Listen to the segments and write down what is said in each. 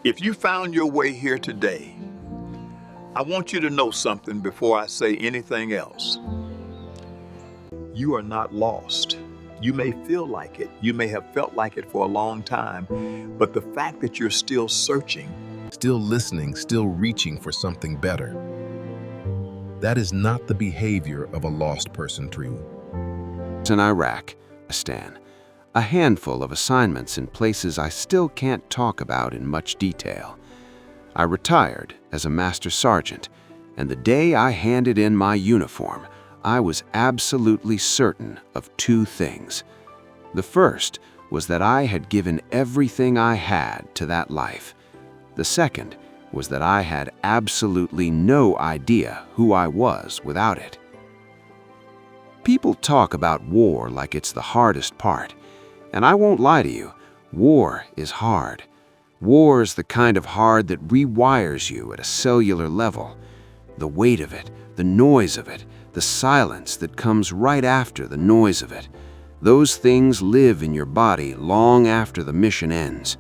If you found your way here today, I want you to know something before I say anything else. You are not lost. You may feel like it. You may have felt like it for a long time, but the fact that you're still searching, Still listening, still reaching for something better. That is not the behavior of a lost person, Drew. In Iraq, Afghanistan, a handful of assignments in places I still can't talk about in much detail. I retired as a master sergeant, and the day I handed in my uniform, I was absolutely certain of two things. The first was that I had given everything I had to that life. The second was that I had absolutely no idea who I was without it. People talk about war like it's the hardest part, and I won't lie to you, war is hard. War is the kind of hard that rewires you at a cellular level. The weight of it, the noise of it, the silence that comes right after the noise of it, those things live in your body long after the mission ends.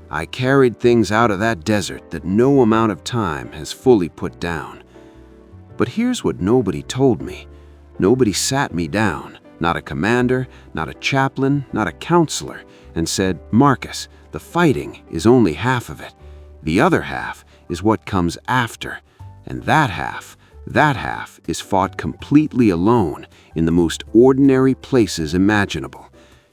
I carried things out of that desert that no amount of time has fully put down. But here's what nobody told me. Nobody sat me down, not a commander, not a chaplain, not a counselor, and said, "Marcus, the fighting is only half of it. The other half is what comes after, and that half is fought completely alone in the most ordinary places imaginable.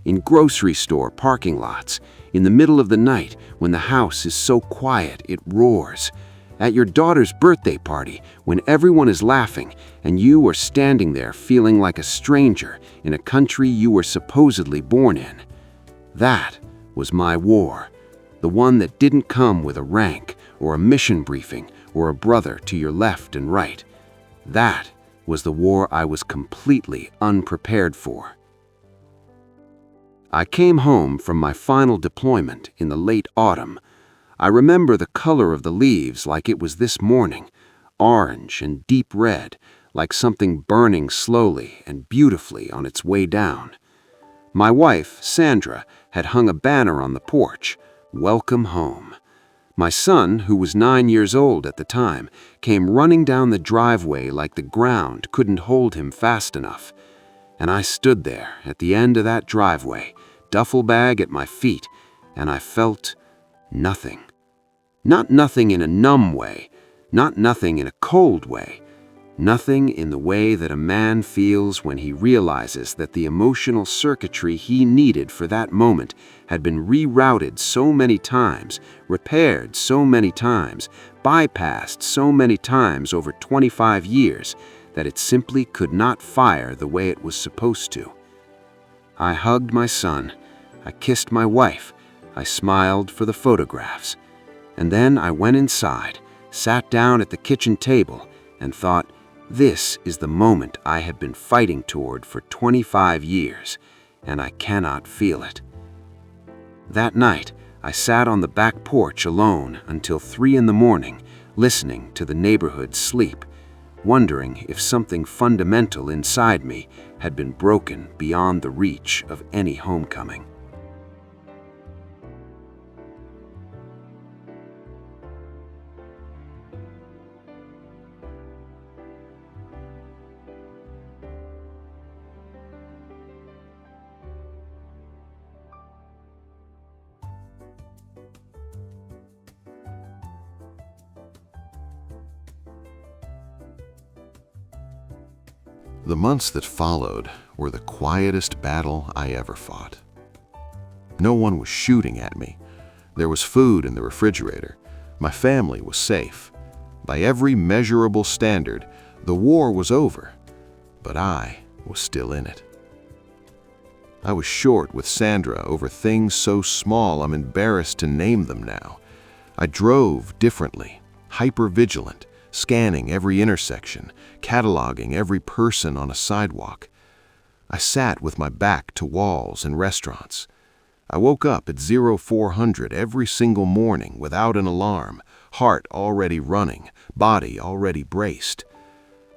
In grocery store parking lots, in the middle of the night when the house is so quiet it roars, at your daughter's birthday party when everyone is laughing and you are standing there feeling like a stranger in a country you were supposedly born in. That was my war, the one that didn't come with a rank or a mission briefing or a brother to your left and right. That was the war I was completely unprepared for. I came home from my final deployment in the late autumn. I remember the color of the leaves like it was this morning, orange and deep red, like something burning slowly and beautifully on its way down. My wife, Sandra, had hung a banner on the porch, "Welcome home." My son, who was 9 years old at the time, came running down the driveway like the ground couldn't hold him fast enough. And I stood there at the end of that driveway, duffel bag at my feet, and I felt nothing. Not nothing in a numb way, not nothing in a cold way, nothing in the way that a man feels when he realizes that the emotional circuitry he needed for that moment had been rerouted so many times, repaired so many times, bypassed so many times over 25 years, that it simply could not fire the way it was supposed to. I hugged my son, I kissed my wife, I smiled for the photographs, and then I went inside, sat down at the kitchen table, and thought, this is the moment I have been fighting toward for 25 years, and I cannot feel it. That night, I sat on the back porch alone until 3 in the morning, listening to the neighborhood sleep, wondering if something fundamental inside me had been broken beyond the reach of any homecoming. The months that followed were the quietest battle I ever fought. No one was shooting at me. There was food in the refrigerator. My family was safe. By every measurable standard, the war was over, but I was still in it. I was short with Sandra over things so small I'm embarrassed to name them now. I drove differently, hyper-vigilant, scanning every intersection, cataloging every person on a sidewalk. I sat with my back to walls and restaurants. I woke up at 0400 every single morning without an alarm, heart already running, body already braced.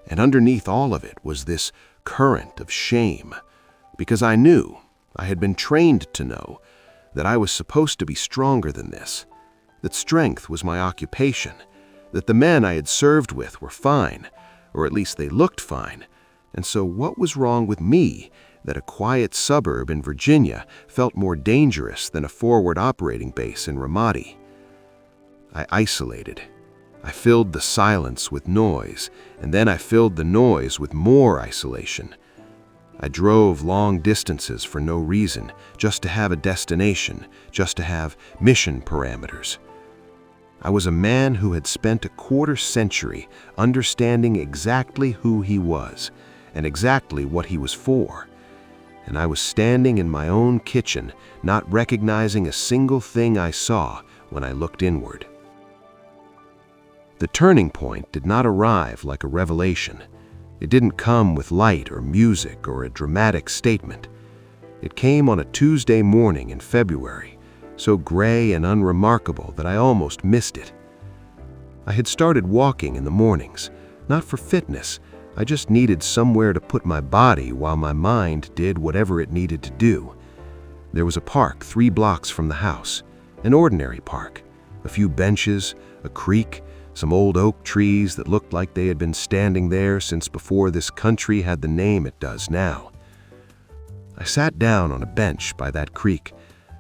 And underneath all of it was this current of shame, because I knew, I had been trained to know, that I was supposed to be stronger than this, that strength was my occupation, that the men I had served with were fine, or at least they looked fine, and so what was wrong with me that a quiet suburb in Virginia felt more dangerous than a forward operating base in Ramadi? I isolated. I filled the silence with noise, and then I filled the noise with more isolation. I drove long distances for no reason, just to have a destination, just to have mission parameters. I was a man who had spent a quarter century understanding exactly who he was and exactly what he was for, and I was standing in my own kitchen, not recognizing a single thing I saw when I looked inward. The turning point did not arrive like a revelation. It didn't come with light or music or a dramatic statement. It came on a Tuesday morning in February, so gray and unremarkable that I almost missed it. I had started walking in the mornings, not for fitness. I just needed somewhere to put my body while my mind did whatever it needed to do. There was a park 3 blocks from the house, an ordinary park, a few benches, a creek, some old oak trees that looked like they had been standing there since before this country had the name it does now. I sat down on a bench by that creek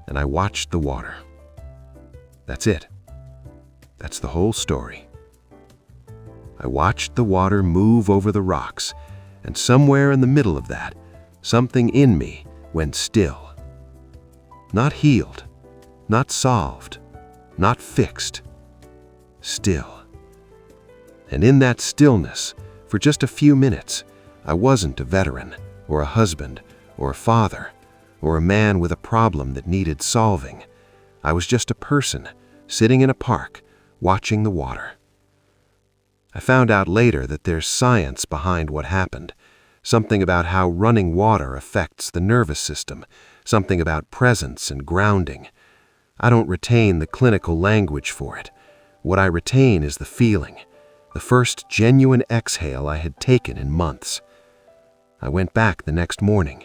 and I watched the water. That's it. That's the whole story. I watched the water move over the rocks, and somewhere in the middle of that, something in me went still. Not healed, not solved, not fixed. Still. And in that stillness, for just a few minutes, I wasn't a veteran, or a husband, or a father, or a man with a problem that needed solving. I was just a person, sitting in a park, watching the water. I found out later that there's science behind what happened, something about how running water affects the nervous system, something about presence and grounding. I don't retain the clinical language for it. What I retain is the feeling, the first genuine exhale I had taken in months. I went back the next morning,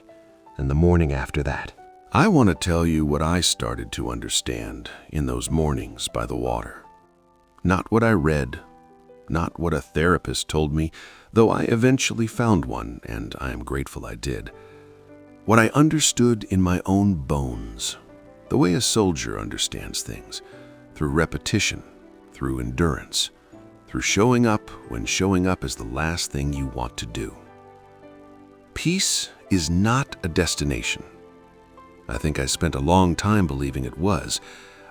and the morning after that. I want to tell you what I started to understand in those mornings by the water. Not what I read, not what a therapist told me, though I eventually found one, and I am grateful I did. What I understood in my own bones, the way a soldier understands things, through repetition, through endurance, through showing up when showing up is the last thing you want to do. Peace is not a destination. I think I spent a long time believing it was.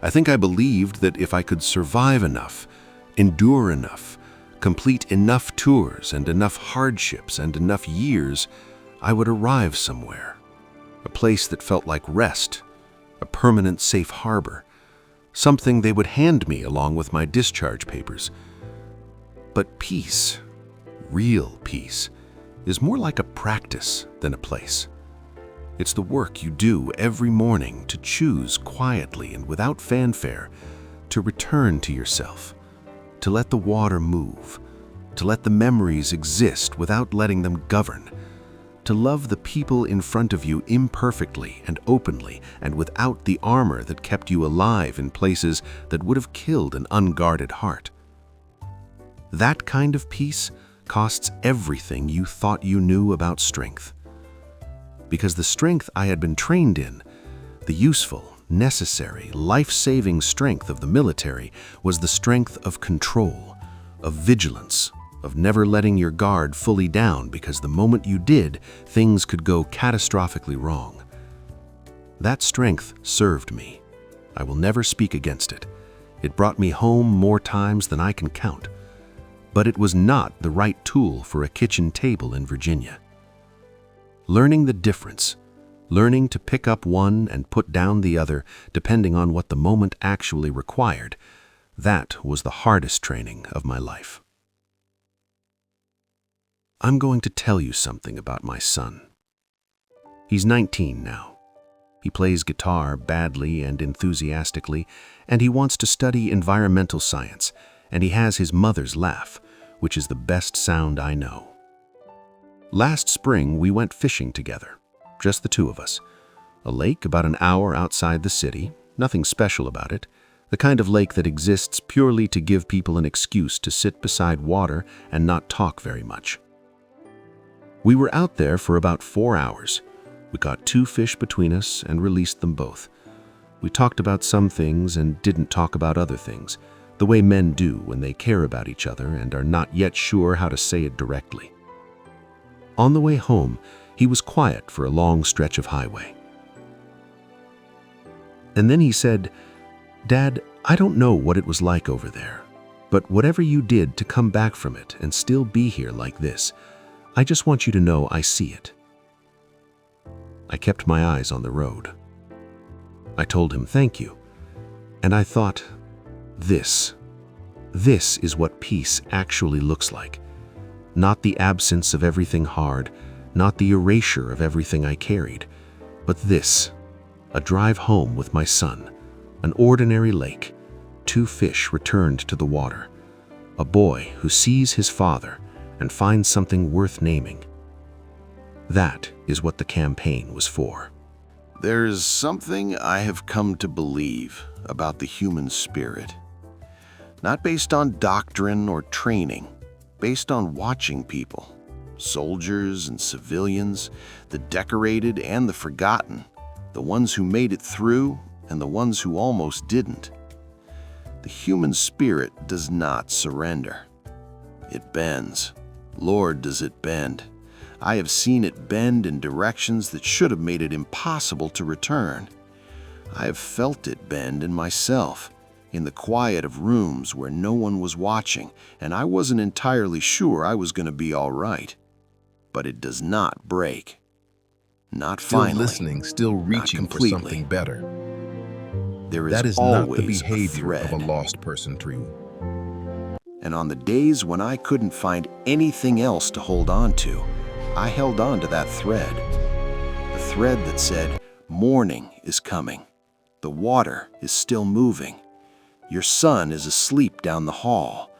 I think I believed that if I could survive enough, endure enough, complete enough tours and enough hardships and enough years, I would arrive somewhere. A place that felt like rest, a permanent safe harbor, something they would hand me along with my discharge papers. But peace, real peace, is more like a practice than a place. It's the work you do every morning to choose quietly and without fanfare to return to yourself, to let the water move, to let the memories exist without letting them govern, to love the people in front of you imperfectly and openly and without the armor that kept you alive in places that would have killed an unguarded heart. That kind of peace costs everything you thought you knew about strength. Because the strength I had been trained in, the useful, necessary, life-saving strength of the military, was the strength of control, of vigilance, of never letting your guard fully down because the moment you did, things could go catastrophically wrong. That strength served me. I will never speak against it. It brought me home more times than I can count. But it was not the right tool for a kitchen table in Virginia. Learning the difference, learning to pick up one and put down the other depending on what the moment actually required, that was the hardest training of my life. I'm going to tell you something about my son. He's 19 now. He plays guitar badly and enthusiastically, and he wants to study environmental science, and he has his mother's laugh, which is the best sound I know. Last spring, we went fishing together, just the two of us. A lake about an hour outside the city, nothing special about it. the kind of lake that exists purely to give people an excuse to sit beside water and not talk very much. We were out there for about 4 hours. We caught 2 fish between us and released them both. We talked about some things and didn't talk about other things, the way men do when they care about each other and are not yet sure how to say it directly. On the way home, he was quiet for a long stretch of highway. And then he said, "Dad, I don't know what it was like over there, but whatever you did to come back from it and still be here like this, I just want you to know I see it." I kept my eyes on the road. I told him thank you, and I thought, this is what peace actually looks like. Not the absence of everything hard, not the erasure of everything I carried, but this, a drive home with my son, an ordinary lake, 2 fish returned to the water, a boy who sees his father and finds something worth naming. That is what the campaign was for. There's something I have come to believe about the human spirit. Not based on doctrine or training, based on watching people, soldiers and civilians, the decorated and the forgotten, the ones who made it through and the ones who almost didn't. The human spirit does not surrender. It bends. Lord, does it bend. I have seen it bend in directions that should have made it impossible to return. I have felt it bend in myself, in the quiet of rooms where no one was watching, and I wasn't entirely sure I was going to be all right. But it does not break. Not finally. Still listening, still reaching for something better. There is That is not the always a behavior of a thread. lost person, Tree. And on the days when I couldn't find anything else to hold on to, I held on to that thread. The thread that said, morning is coming. The water is still moving. Your son is asleep down the hall.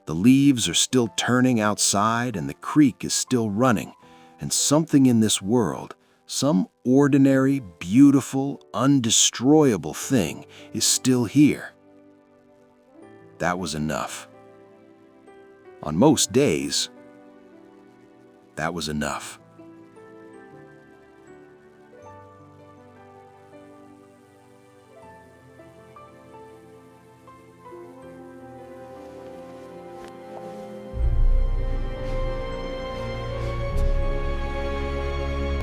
The leaves are still turning outside and the creek is still running. And something in this world, some ordinary, beautiful, undestroyable thing is still here. That was enough. On most days, that was enough.